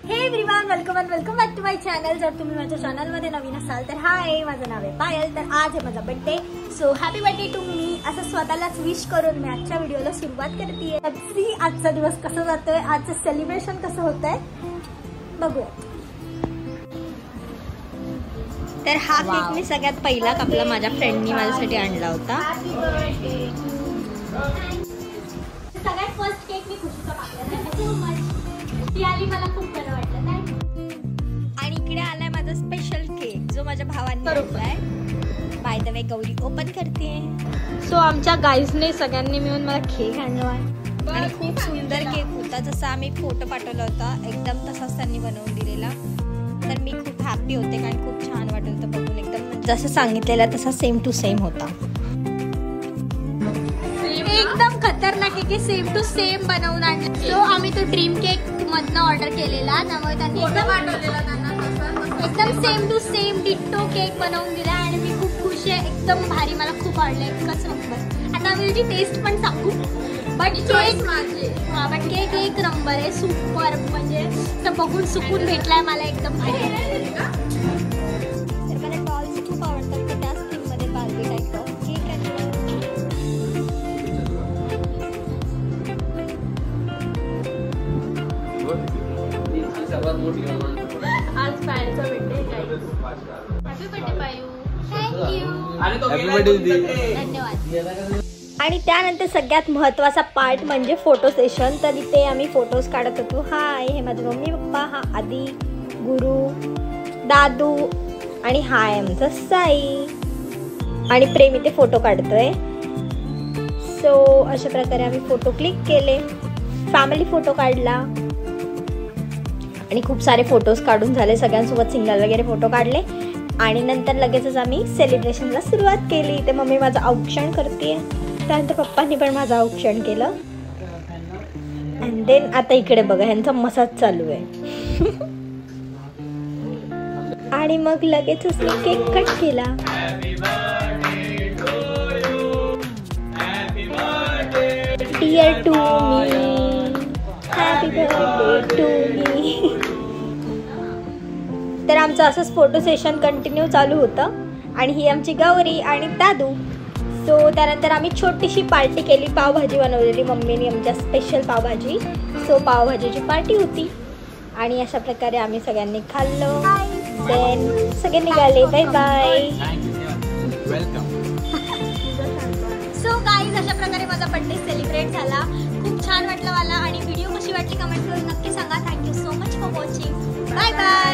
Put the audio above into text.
हे everyone, welcome back to my channel. जर तुम्ही माझ्या चॅनलमध्ये नवीन असाल तर हाय, माझं नाव आहे पायल। तर आज आहे माझा birthday, so happy birthday to me असं स्वतःलाच विश करून मी आजच्या व्हिडिओला सुरुवात करते। तर आजचा दिवस कसं जातोय, आजचं सेलिब्रेशन कसं होतंय बघूया। तर हा केक मी सगळ्यात पहिला कापला, माझ्या फ्रेंडनी माझ्यासाठी आणला होता। सगळ्यात फर्स्ट केक मी खुशीचा कापला, ती आली, मला खूप बरं वाटलं नाही। आणि इकडे आलाय माझा स्पेशल केक जो माझ्या भावांनी आणलाय। By the way Gauri open करते। सो आमच्या गाईजने सगळ्यांनी मिळून मला केक आणलाय आणि खूप सुंदर केक होता, जसा आम्ही फोटो पाठवला होता एकदम तसाच त्यांनी बनवून दिलेला। तर मी खूप हॅपी होते कारण खूप छान वाटत होतं बघून, एकदम जसं सांगितलेलं तसा सेम टू सेम होता। एकदम खतरनाक आहे की सेम टू सेम बनवून आणलं। सो आम्ही तो ड्रीम केक मधनं ऑर्डर केलेला, त्यामुळे त्यांनी एकदम same to same ditto cake बनवून दिला आणि मी खूप खुश आहे, एकदम भारी, मला खूप आवडलं, एकच नंबर। आता आम्ही त्याची टेस्ट पण सांगू, बट केक एक नंबर आहे, सुपर, म्हणजे तर बघून सुकून भेटलाय मला एकदम भारी। तर मला डॉल्स खूप आवडतात, तर त्याच थीममध्ये बार्बी टाईप केक आहे। आज पायलचा बर्थडे आहे। Happy birthday Payu. थँक्यू, धन्यवाद। आणि त्यानंतर सगळ्यात महत्त्वाचा पार्ट म्हणजे फोटो सेशन। तर इथे आम्ही फोटोज काढत होतो। हाय, हे माझे मम्मी पप्पा, हा आदी, गुरु, दादू आणि हाय आमचा साई आणि प्रेम इथे फोटो काढतोय। सो अशा प्रकारे आम्ही फोटो क्लिक केले, फॅमिली फोटो काढला आणि खूप सारे फोटोज काढून झाले, सगळ्यांसोबत सिंगल वगैरे फोटो काढले आणि नंतर लगेचच आम्ही सेलिब्रेशनला सुरुवात केली। इथे मम्मी माझं औक्षण करते, त्यानंतर पप्पांनी पण माझं औक्षण केलं अँड देन आता इकडे बघा ह्यांचा मसाज चालू आहे। आणि मग लगेचच मी केक कट केला। Dear to me, happy birthday to me. तर आमचं असंच फोटो सेशन कंटिन्यू चालू होतं आणि ही आमची गौरी आणि दादू। सो त्यानंतर आम्ही छोटीशी पार्टी केली, पावभाजी बनवलेली मम्मीने आमच्या स्पेशल पावभाजी। सो पावभाजीची पार्टी होती आणि अशा प्रकारे आम्ही सगळ्यांनी खाल्लं, देन सगळे निघाले, बाय बाय। सो गाईज, अशा प्रकारे माझा बर्थडे सेलिब्रेट झाला, खूप छान वाटलं मला। आणि व्हिडिओ कशी वाटली कमेंट करून नक्की सांगा। Thank you so much for watching, bye bye.